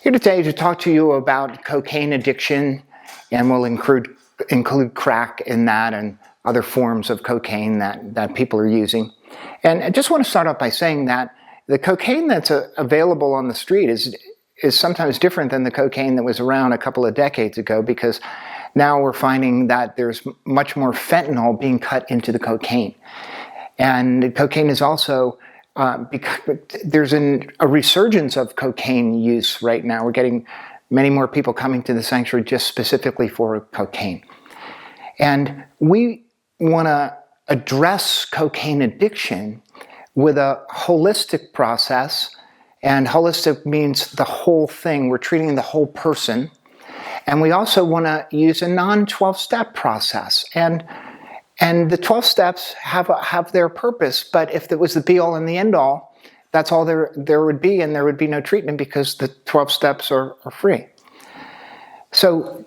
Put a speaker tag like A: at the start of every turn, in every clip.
A: Here today to talk to you about cocaine addiction, and we'll include crack in that and other forms of cocaine that people are using. And I just want to start off by saying that the cocaine that's available on the street is sometimes different than the cocaine that was around a couple of decades ago, because now we're finding that there's much more fentanyl being cut into the cocaine. And cocaine is also there's a resurgence of cocaine use right now. We're getting many more people coming to the sanctuary just specifically for cocaine. And we want to address cocaine addiction with a holistic process. And holistic means the whole thing. We're treating the whole person. And we also want to use a non-12-step process. And the 12 steps have their purpose, but if it was the be-all and the end-all, that's all there would be, and there would be no treatment because the 12 steps are free. So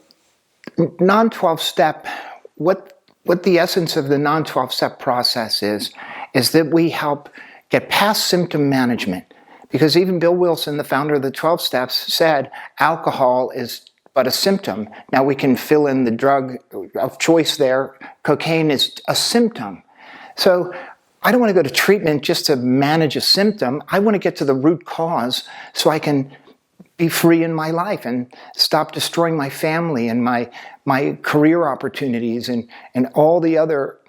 A: non-12-step, what the essence of the non-12-step process is that we help get past symptom management. Because even Bill Wilson, the founder of the 12 steps, said alcohol is but a symptom. Now we can fill in the drug of choice there. Cocaine is a symptom. So I don't want to go to treatment just to manage a symptom. I want to get to the root cause so I can be free in my life and stop destroying my family and my career opportunities and all the other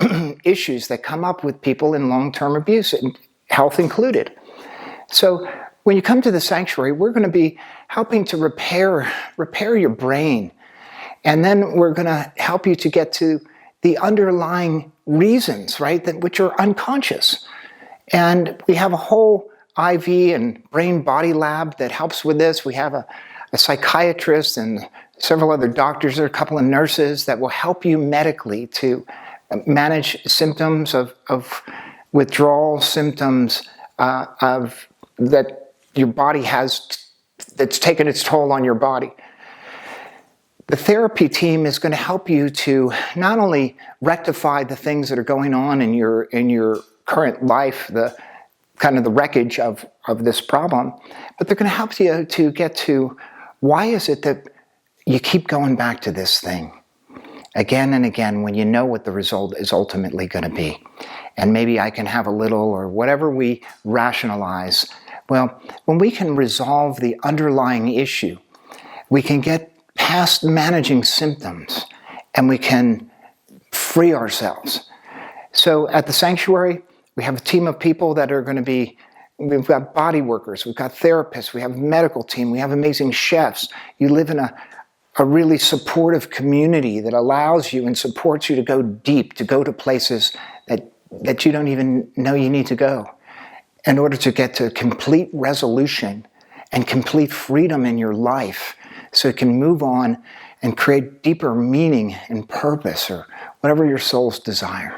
A: issues that come up with people in long-term abuse, and health included. So when you come to the sanctuary, we're going to be helping to repair your brain. And then we're going to help you to get to the underlying reasons, right, which are unconscious. And we have a whole IV and brain-body lab that helps with this. We have a psychiatrist and several other doctors. There are a couple of nurses that will help you medically to manage symptoms of withdrawal, symptoms that your body has, that's taken its toll on your body. The therapy team is going to help you to not only rectify the things that are going on in your current life, the kind of the wreckage of this problem, but they're going to help you to get to why is it that you keep going back to this thing again and again when you know what the result is ultimately going to be. And maybe I can have a little, or whatever we rationalize. Well, when we can resolve the underlying issue, we can get past managing symptoms and we can free ourselves. So at the sanctuary, we have a team of people that are going to be, we've got body workers, we've got therapists, we have a medical team, we have amazing chefs. You live in a really supportive community that allows you and supports you to go deep, to go to places that you don't even know you need to go, in order to get to complete resolution and complete freedom in your life so it can move on and create deeper meaning and purpose or whatever your soul's desire.